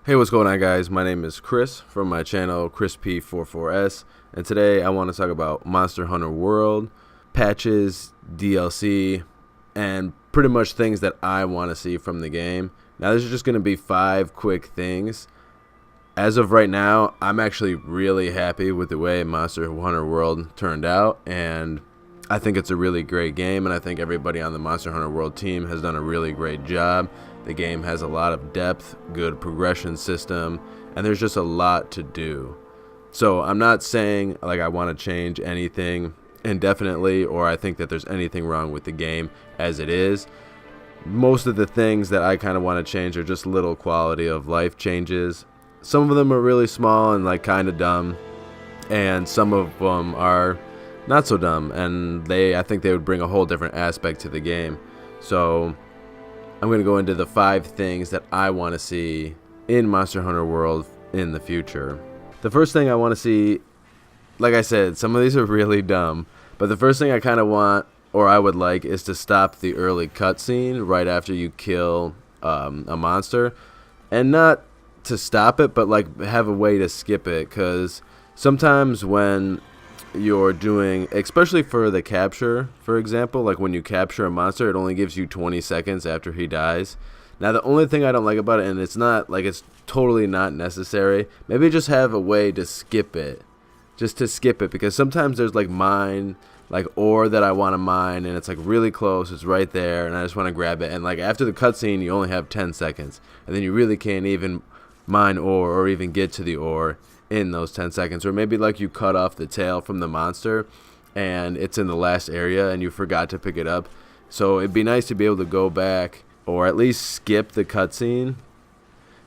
Hey, what's going on, guys? My name is Chris from my channel ChrisP44S, and today I want to talk about Monster Hunter World, patches, DLC, and pretty much things that I want to see from the game. Now, this is just going to be 5 quick things. As of right now, I'm actually really happy with the way Monster Hunter World turned out, and I think it's a really great game, and I think everybody on the Monster Hunter World team has done a really great job. The game has a lot of depth, good progression system, and there's just a lot to do. So I'm not saying like I want to change anything indefinitely, or I think that there's anything wrong with the game as it is. Most of the things that I kind of want to change are just little quality of life changes. Some of them are really small and like kind of dumb, and some of them are not so dumb, and I think they would bring a whole different aspect to the game. So I'm going to go into the 5 things that I want to see in Monster Hunter World in the future. The first thing I want to see, like I said, some of these are really dumb, but the first thing I kind of want, or I would like, is to stop the early cutscene right after you kill a monster. And not to stop it, but like have a way to skip it, because sometimes when you're doing, especially for the capture, for example, like when you capture a monster, it only gives you 20 seconds after he dies. Now, the only thing I don't like about it, and it's not like it's totally not necessary, maybe just have a way to skip it, just to skip it, because sometimes there's like ore that I want to mine, and it's like really close, it's right there, and I just want to grab it, and like after the cutscene you only have 10 seconds, and then you really can't even mine ore or even get to the ore in those 10 seconds. Or maybe like you cut off the tail from the monster and it's in the last area and you forgot to pick it up. So it'd be nice to be able to go back, or at least skip the cutscene,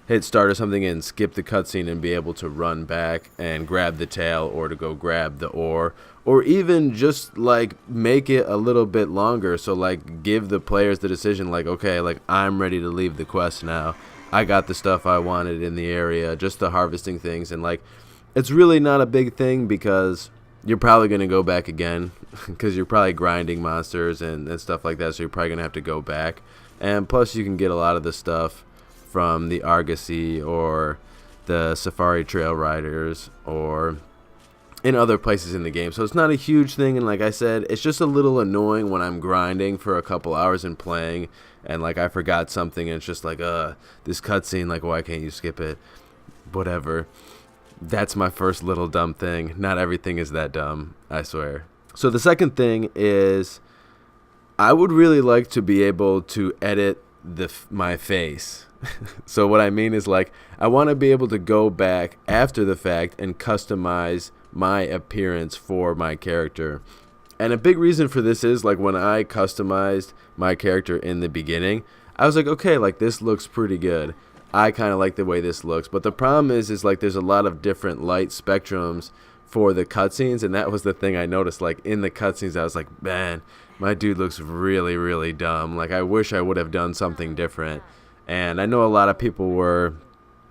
hit start or something and skip the cutscene and be able to run back and grab the tail, or to go grab the ore, or even just like make it a little bit longer. So like give the players the decision, like, okay, like I'm ready to leave the quest now. I got the stuff I wanted in the area, just the harvesting things, and like it's really not a big thing because you're probably going to go back again because you're probably grinding monsters and stuff like that, so you're probably going to have to go back. And plus you can get a lot of the stuff from the Argosy or the Safari Trail Riders or in other places in the game. So it's not a huge thing, and like I said, it's just a little annoying when I'm grinding for a couple hours and playing and like I forgot something and it's just like this cutscene, like why can't you skip it? Whatever. That's my first little dumb thing. Not everything is that dumb, I swear. So the second thing is I would really like to be able to edit my face. So what I mean is, like, I want to be able to go back after the fact and customize my appearance for my character. And a big reason for this is, like, when I customized my character in the beginning, I was like, okay, like, this looks pretty good. I kind of like the way this looks. But the problem is like, there's a lot of different light spectrums for the cutscenes, and that was the thing I noticed. Like, in the cutscenes, I was like, man, my dude looks really, really dumb. Like, I wish I would have done something different. And I know a lot of people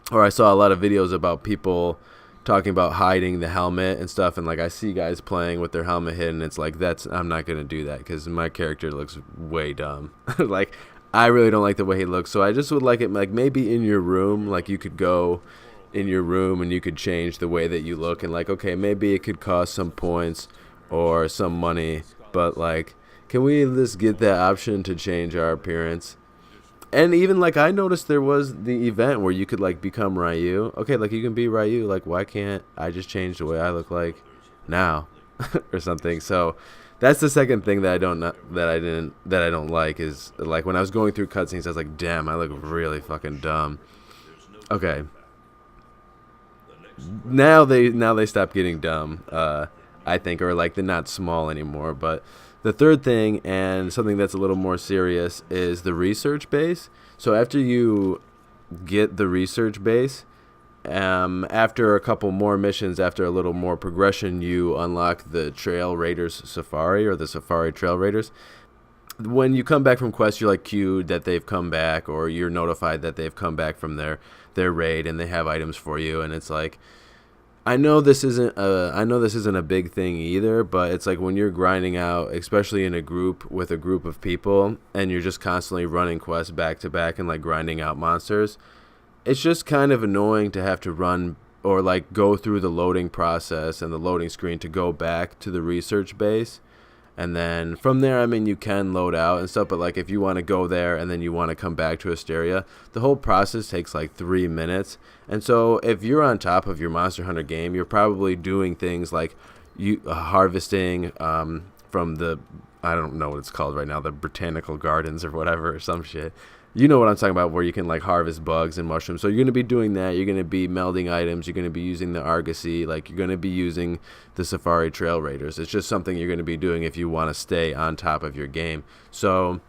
I saw a lot of videos about people talking about hiding the helmet and stuff, and like I see guys playing with their helmet hidden. It's like, I'm not gonna do that because my character looks way dumb. Like, I really don't like the way he looks, so I just would like it like maybe in your room, like you could go in your room and you could change the way that you look, and like, okay, maybe it could cost some points or some money, but like, can we just get that option to change our appearance? And even like I noticed there was the event where you could like become Ryu. Okay, like you can be Ryu. Like, why can't I just change the way I look like now or something? So that's the second thing that I don't like is like when I was going through cutscenes, I was like, damn, I look really fucking dumb. Okay. Now they stop getting dumb. I think, or like they're not small anymore, but the third thing, and something that's a little more serious, is the research base. So after you get the research base, after a couple more missions, after a little more progression, you unlock the Trail Raiders Safari, or the Safari Trail Raiders. When you come back from quests, you're like queued that they've come back, or you're notified that they've come back from their raid and they have items for you, and it's like, I know this isn't a big thing either, but it's like when you're grinding out, especially in a group with a group of people, and you're just constantly running quests back to back and like grinding out monsters, it's just kind of annoying to have to run or like go through the loading process and the loading screen to go back to the research base. And then from there, I mean, you can load out and stuff, but like if you want to go there and then you want to come back to Asteria, the whole process takes like 3 minutes. And so if you're on top of your Monster Hunter game, you're probably doing things like you harvesting from the, I don't know what it's called right now, the botanical gardens or whatever, or some shit. You know what I'm talking about, where you can like harvest bugs and mushrooms. So you're going to be doing that. You're going to be melding items. You're going to be using the Argosy. Like you're going to be using the Safari Trail Raiders. It's just something you're going to be doing if you want to stay on top of your game. So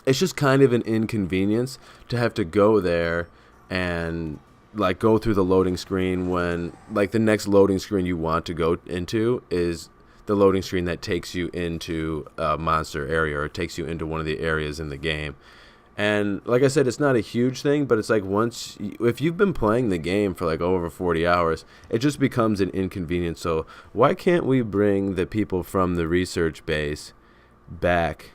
it's just kind of an inconvenience to have to go there and like go through the loading screen when like the next loading screen you want to go into is the loading screen that takes you into a monster area or takes you into one of the areas in the game. And like I said, it's not a huge thing, but it's like if you've been playing the game for like over 40 hours, it just becomes an inconvenience. So why can't we bring the people from the research base back?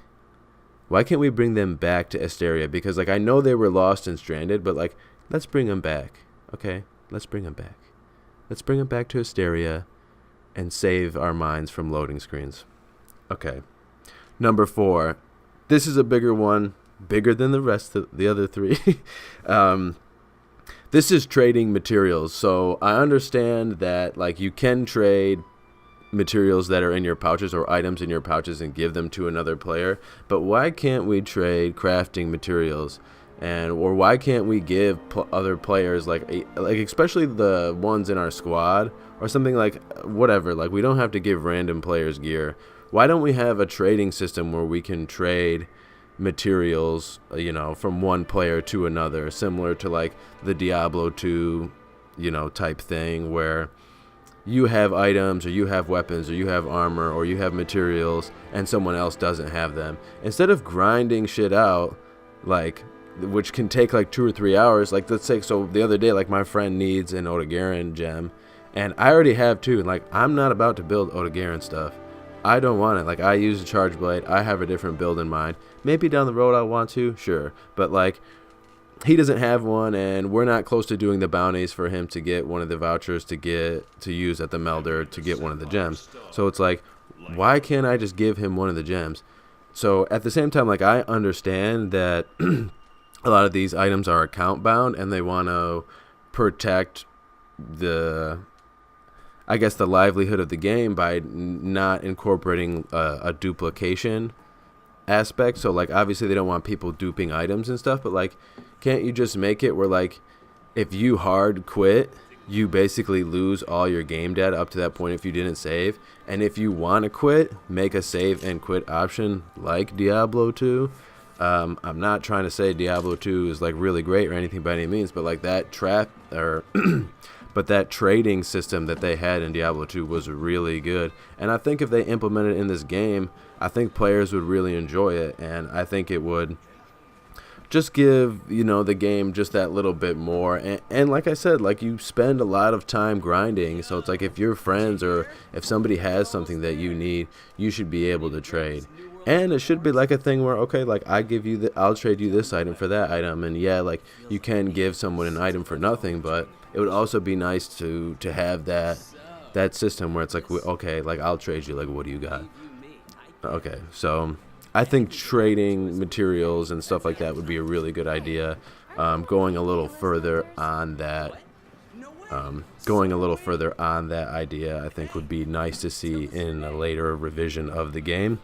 Why can't we bring them back to Asteria? Because like I know they were lost and stranded, but like let's bring them back. Okay, let's bring them back. Let's bring them back to Asteria and save our minds from loading screens. Okay. Number 4. This is a bigger one. Bigger than the rest of the other 3. This is trading materials. So I understand that like you can trade materials that are in your pouches or items in your pouches and give them to another player, but why can't we trade crafting materials? Or why can't we give other players like especially the ones in our squad or something, like whatever, like we don't have to give random players gear. Why don't we have a trading system where we can trade materials, you know, from one player to another, similar to like the Diablo 2, you know, type thing, where you have items or you have weapons or you have armor or you have materials and someone else doesn't have them. Instead of grinding shit out, like, which can take like 2 or 3 hours, like let's say, so the other day, like my friend needs an Otogaron gem and I already have 2, and like I'm not about to build Otogaron stuff. I don't want it. Like I use a charge blade. I have a different build in mind. Maybe down the road I want to, sure. But like he doesn't have one, and we're not close to doing the bounties for him to get one of the vouchers to use at the melder to get one of the gems. So it's like, why can't I just give him one of the gems? So at the same time, like I understand that a lot of these items are account bound and they want to protect the livelihood of the game by not incorporating a duplication aspect. So like obviously they don't want people duping items and stuff, but like can't you just make it where like if you hard quit, you basically lose all your game data up to that point if you didn't save, and if you want to quit, make a save and quit option like Diablo 2. I'm not trying to say Diablo 2 is like really great or anything by any means, but like that but that trading system that they had in Diablo 2 was really good. And I think if they implement it in this game, I think players would really enjoy it. And I think it would just give, you know, the game just that little bit more. And like I said, like you spend a lot of time grinding. So it's like if you're friends or if somebody has something that you need, you should be able to trade. And it should be like a thing where, okay, like I'll trade you this item for that item. And yeah, like you can give someone an item for nothing, but it would also be nice to have that system where it's like, okay, like I'll trade you, like what do you got? Okay, so I think trading materials and stuff like that would be a really good idea. Going a little further on that idea, I think would be nice to see in a later revision of the game.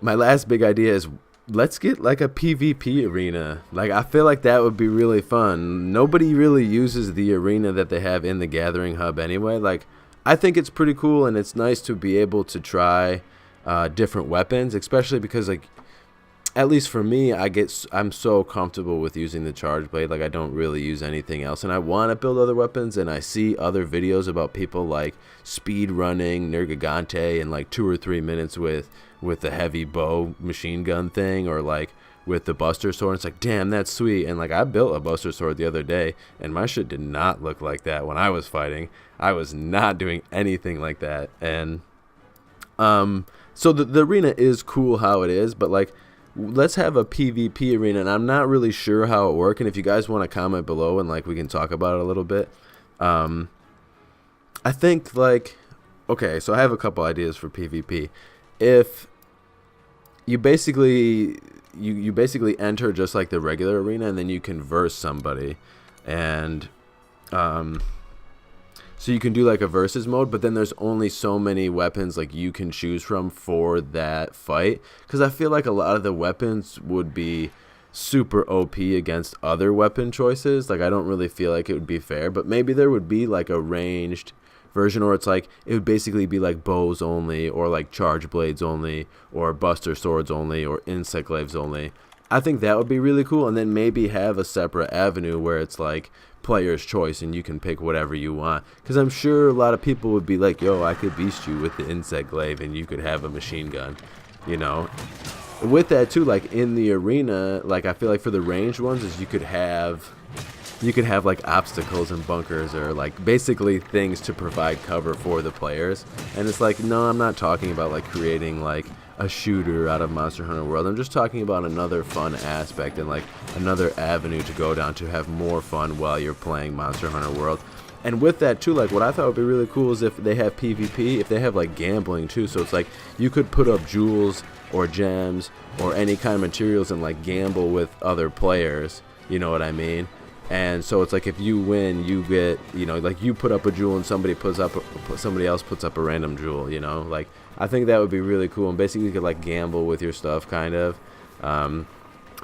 My last big idea is let's get like a PvP arena. Like I feel like that would be really fun. Nobody really uses the arena that they have in the Gathering Hub anyway. Like I think it's pretty cool, and it's nice to be able to try different weapons, especially because like at least for me, I'm so comfortable with using the charge blade. Like I don't really use anything else, and I want to build other weapons, and I see other videos about people like speed running Nergigante in like 2 or 3 minutes with the heavy bow machine gun thing, or like with the Buster Sword. It's like, damn, that's sweet. And like I built a Buster Sword the other day, and my shit did not look like that when I was fighting. I was not doing anything like that. And so the arena is cool how it is, but like let's have a PvP arena, and I'm not really sure how it works. And if you guys want to comment below, and like we can talk about it a little bit. I think like, okay, so I have a couple ideas for PvP. If you basically you basically enter just like the regular arena, and then you can verse somebody, and so you can do like a versus mode, but then there's only so many weapons like you can choose from for that fight, because I feel like a lot of the weapons would be super OP against other weapon choices. Like I don't really feel like it would be fair, but maybe there would be like a ranged version, or it's like it would basically be like bows only, or like charge blades only, or buster swords only, or insect glaives only. I think that would be really cool, and then maybe have a separate avenue where it's like player's choice and you can pick whatever you want, because I'm sure a lot of people would be like, yo, I could beast you with the insect glaive and you could have a machine gun, you know. With that too, like in the arena, like I feel like for the ranged ones is you could have like obstacles and bunkers, or like basically things to provide cover for the players. And it's like, no, I'm not talking about like creating like a shooter out of Monster Hunter World. I'm just talking about another fun aspect and like another avenue to go down to have more fun while you're playing Monster Hunter World. And with that too, like what I thought would be really cool is if they have PvP, if they have like gambling too. So it's like you could put up jewels or gems or any kind of materials and like gamble with other players, you know what I mean? And so it's like if you win, you get, you know, like you put up a jewel and somebody else puts up a random jewel, you know. Like I think that would be really cool, and basically you could like gamble with your stuff kind of.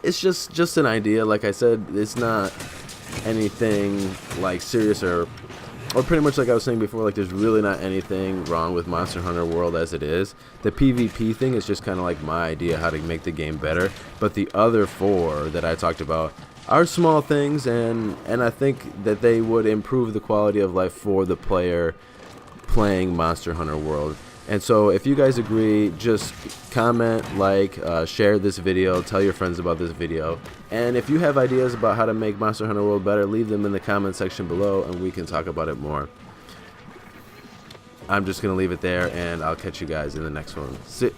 It's just an idea. Like I said, it's not anything like serious, or pretty much like I was saying before, like there's really not anything wrong with Monster Hunter World as it is. The PvP thing is just kind of like my idea how to make the game better, but the other four that I talked about are small things, and I think that they would improve the quality of life for the player playing Monster Hunter World. And so if you guys agree, just comment, like, share this video, tell your friends about this video. And if you have ideas about how to make Monster Hunter World better, leave them in the comment section below and we can talk about it more. I'm just going to leave it there, and I'll catch you guys in the next one. See